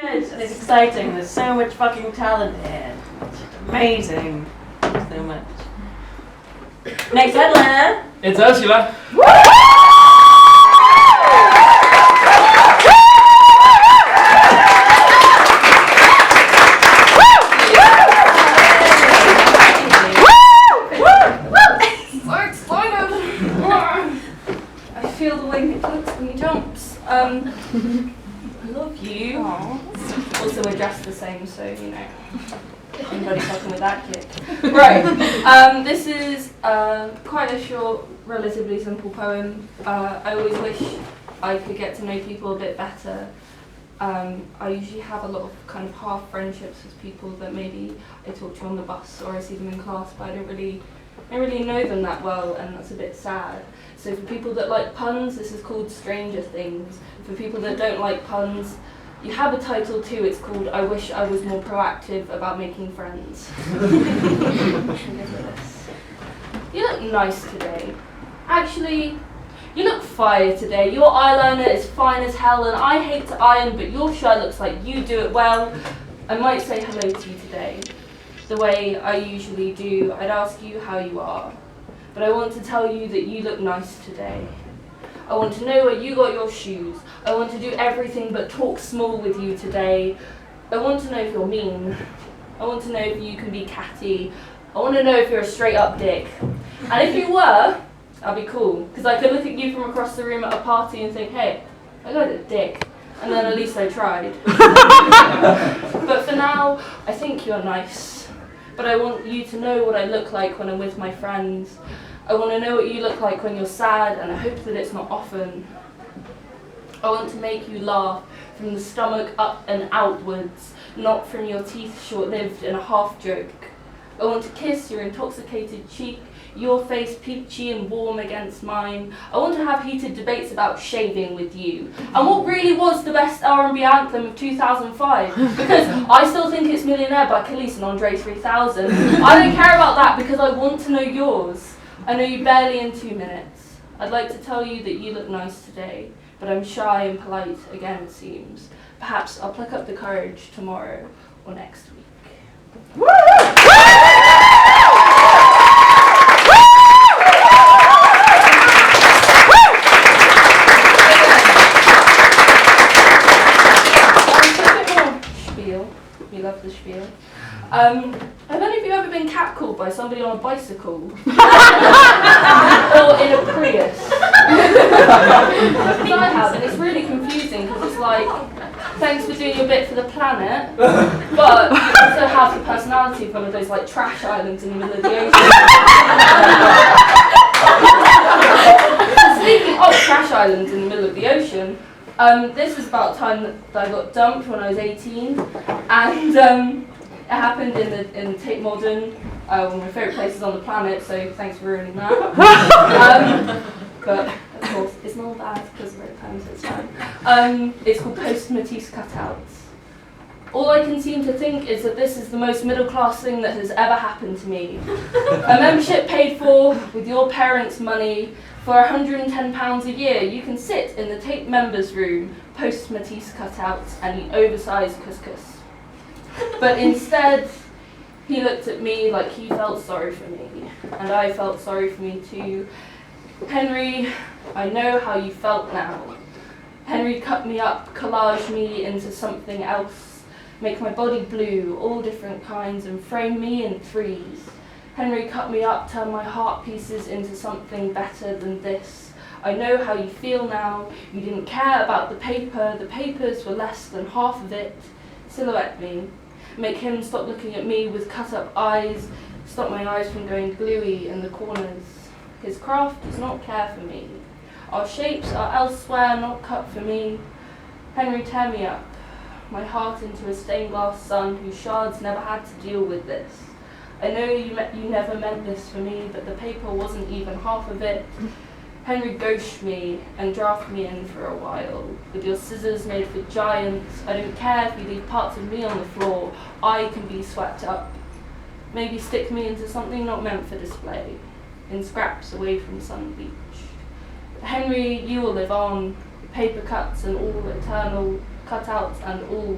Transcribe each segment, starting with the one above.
Yes, and it's exciting. There's so much fucking talent here. It's just amazing. So much. Next headliner. It's Ursula. I feel the way he looks when he jumps. I love you. Aww. Also, we're dressed the same, so you know. Anybody fucking with that kid. Right. This is quite a short, relatively simple poem. I always wish I could get to know people a bit better. I usually have a lot of kind of half friendships with people that maybe I talk to on the bus or I see them in class, but I don't really know them that well, and that's a bit sad. So for people that like puns, this is called Stranger Things. For people that don't like puns, you have a title too, it's called I Wish I Was More Proactive About Making Friends. You look nice today. Actually, you look fire today. Your eyeliner is fine as hell, and I hate to iron, but your shirt looks like you do it well. I might say hello to you today. The way I usually do, I'd ask you how you are. But I want to tell you that you look nice today. I want to know where you got your shoes. I want to do everything but talk small with you today. I want to know if you're mean. I want to know if you can be catty. I want to know if you're a straight up dick. And if you were, that'd be cool. Because I could look at you from across the room at a party and think, hey, I got a dick. And then at least I tried. But for now, I think you're nice. But I want you to know what I look like when I'm with my friends. I want to know what you look like when you're sad, and I hope that it's not often. I want to make you laugh from the stomach up and outwards, not from your teeth short-lived in a half-joke. I want to kiss your intoxicated cheek, your face peachy and warm against mine. I want to have heated debates about shaving with you. And what really was the best R&B anthem of 2005? Because I still think it's Millionaire by Khalees and Andre 3000. I don't care about that because I want to know yours. I know you barely in 2 minutes. I'd like to tell you that you look nice today, but I'm shy and polite again, it seems. Perhaps I'll pluck up the courage tomorrow or next week. Woo! We love the spiel. Have any of you ever been catcalled by somebody on a bicycle? Or in a Prius? Because I have, and it's really confusing because it's like, thanks for doing your bit for the planet, but you also have the personality of one of those like trash islands in the middle of the ocean. Speaking of trash islands in the middle of the ocean, this was about time that I got dumped when I was 18, and it happened in the Tate Modern, one of my favourite places on the planet, so thanks for ruining that. But, of course, it's not bad because I wrote poems, it's fine. It's called Post Matisse Cutouts. All I can seem to think is that this is the most middle-class thing that has ever happened to me. A membership paid for with your parents' money. For £110 a year, you can sit in the Tate members' room, post Matisse cutouts, and eat oversized couscous. But instead, he looked at me like he felt sorry for me, and I felt sorry for me too. Henry, I know how you felt now. Henry cut me up, collage me into something else, make my body blue, all different kinds, and frame me in threes. Henry cut me up, turn my heart pieces into something better than this. I know how you feel now. You didn't care about the paper. The papers were less than half of it. Silhouette me. Make him stop looking at me with cut-up eyes. Stop my eyes from going gluey in the corners. His craft does not care for me. Our shapes are elsewhere, not cut for me. Henry, tear me up. My heart into a stained glass sun whose shards never had to deal with this. I know you never meant this for me, but the paper wasn't even half of it. Henry ghost me and draft me in for a while. With your scissors made for giants, I don't care if you leave parts of me on the floor. I can be swept up. Maybe stick me into something not meant for display, in scraps away from Sun Beach. Henry, you will live on, paper cuts and all eternal. cutouts and all.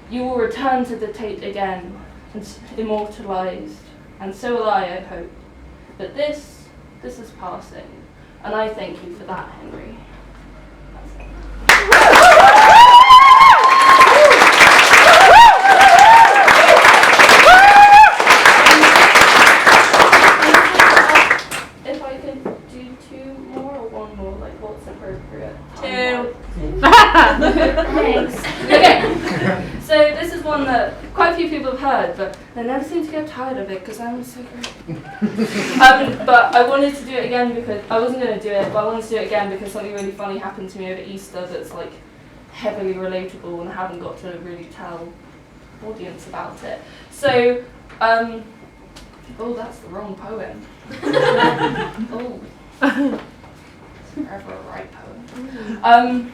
You will return to the Tate again, and immortalised, and so will I hope. But this is passing, and I thank you for that, Henry. That's it. If I could do 2 more or 1 more, like what's appropriate? 2. Thanks. Okay, so this is one that quite a few people have heard, but they never seem to get tired of it because I'm so great. But I wanted to do it again because I wasn't going to do it, but I wanted to do it again because something really funny happened to me over Easter that's like heavily relatable, and I haven't got to really tell the audience about it. So, oh, that's the wrong poem. Oh, it's forever a right poem.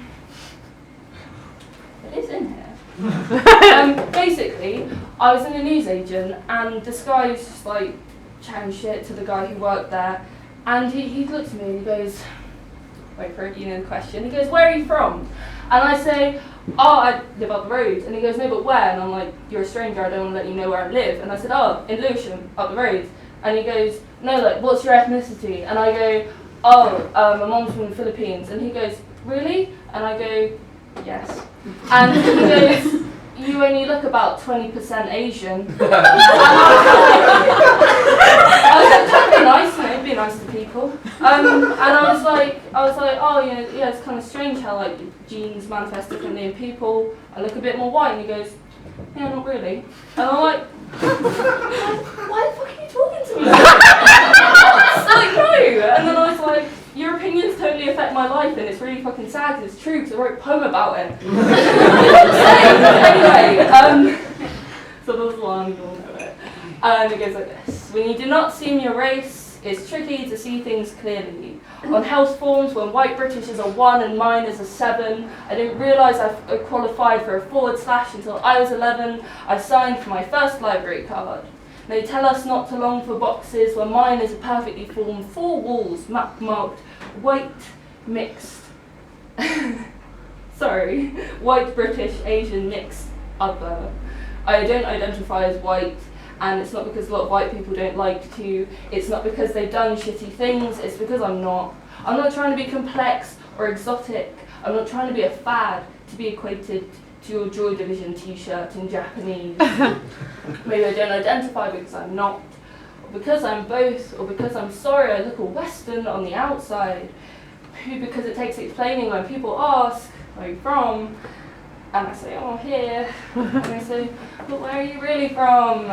It is in here. Basically, I was in a newsagent, and this guy was just like chatting shit to the guy who worked there, and he looked at me and he goes, wait for it, you know the question, he goes, where are you from? And I say, oh, I live up the road. And he goes, no, but where? And I'm like, you're a stranger, I don't want to let you know where I live. And I said, oh, in Lewisham, up the road. And he goes, no, like, what's your ethnicity? And I go, oh, my mom's from the Philippines. And he goes, really? And I go, yes. And he goes, you only look about 20% Asian. And I was like, trying to be nice, you know, be nice to people. And I was like, oh, you know, yeah, it's kind of strange how like genes manifest differently in people. I look a bit more white, and he goes, yeah, not really. And I'm like, why the fuck are you talking to me? It's like, no. And then I was like, your opinions totally affect my life, and it's really fucking sad because it's true, because I wrote a poem about it. Anyway, so there's one, you all know it. And it goes like this. When you do not seem your race, it's tricky to see things clearly. On health forms, when white British is a 1 and mine is a 7, I didn't realise I qualified for a / until I was 11. I signed for my first library card. They tell us not to long for boxes when mine is a perfectly formed 4 walls marked white, mixed, white, British, Asian, mixed, other. I don't identify as white, and it's not because a lot of white people don't like to, it's not because they've done shitty things, it's because I'm not. I'm not trying to be complex or exotic, I'm not trying to be a fad to be equated to your Joy Division t-shirt in Japanese. Maybe I don't identify because I'm not, or because I'm both, or because I'm sorry I look all Western on the outside, because it takes explaining when people ask, where are you from? And I say, oh, here. And they say, but where are you really from?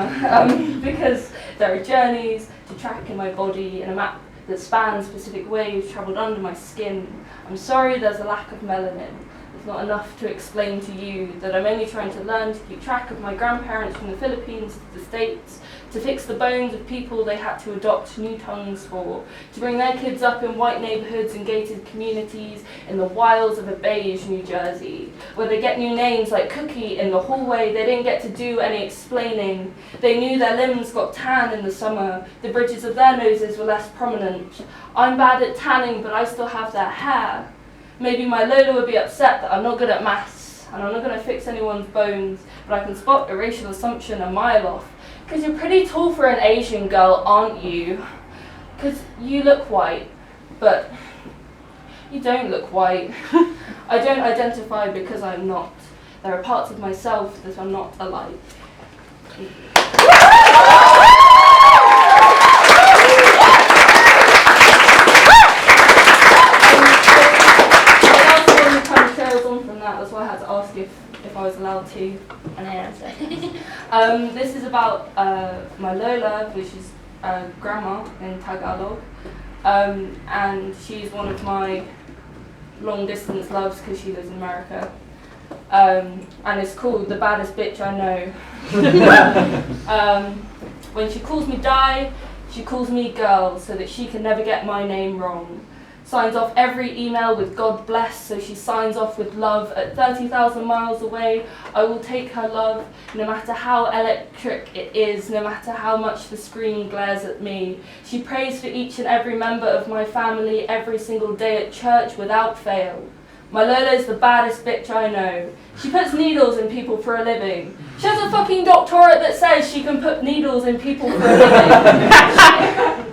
Because there are journeys to track in my body and a map that spans specific waves travelled under my skin. I'm sorry there's a lack of melanin. It's not enough to explain to you that I'm only trying to learn to keep track of my grandparents from the Philippines to the States, to fix the bones of people they had to adopt new tongues for, to bring their kids up in white neighbourhoods and gated communities in the wilds of a beige New Jersey, where they get new names like Cookie in the hallway. They didn't get to do any explaining. They knew their limbs got tan in the summer, the bridges of their noses were less prominent. I'm bad at tanning, but I still have their hair. Maybe my Lola would be upset that I'm not good at maths, and I'm not going to fix anyone's bones, but I can spot a racial assumption a mile off. Because you're pretty tall for an Asian girl, aren't you? Because you look white, but you don't look white. I don't identify because I'm not. There are parts of myself that are not alike. That's why I had to ask if I was allowed to, and I answered. This is about my Lola, which is grandma in Tagalog, and she's one of my long distance loves because she lives in America, and it's called The Baddest Bitch I Know. When she calls me Di, she calls me girl so that she can never get my name wrong. Signs off every email with God bless, so she signs off with love. At 30,000 miles away, I will take her love, no matter how electric it is, no matter how much the screen glares at me. She prays for each and every member of my family every single day at church without fail. My Lola's the baddest bitch I know. She puts needles in people for a living. She has a fucking doctorate that says she can put needles in people for a living.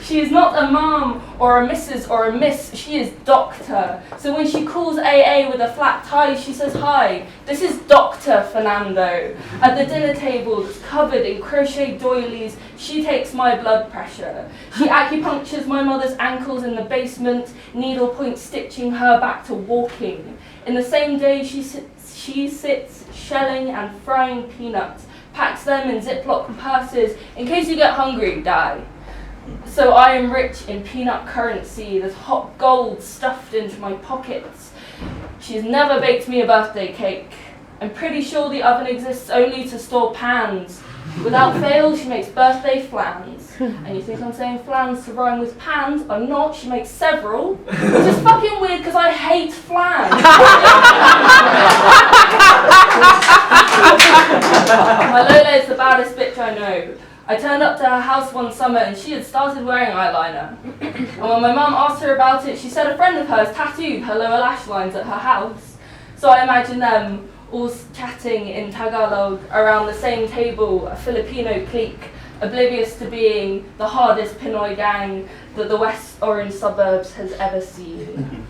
She is not a mom or a Mrs. or a miss, she is doctor. So when she calls AA with a flat tie, she says, "Hi, this is Dr. Fernando." At the dinner table that's covered in crochet doilies, she takes my blood pressure. She acupunctures my mother's ankles in the basement, needlepoint stitching her back to walking. In the same day, she sits shelling and frying peanuts, packs them in Ziploc purses in case you get hungry, die. So I am rich in peanut currency, there's hot gold stuffed into my pockets. She's never baked me a birthday cake. I'm pretty sure the oven exists only to store pans. Without fail, she makes birthday flans. And you think I'm saying flans to rhyme with pans? I'm not, she makes several. Which is fucking weird because I hate flans. My Lola is the baddest bitch I know. I turned up to her house one summer and she had started wearing eyeliner. And when my mum asked her about it, she said a friend of hers tattooed her lower lash lines at her house. So I imagine them all chatting in Tagalog around the same table, a Filipino clique, oblivious to being the hardest Pinoy gang that the West Orange suburbs has ever seen.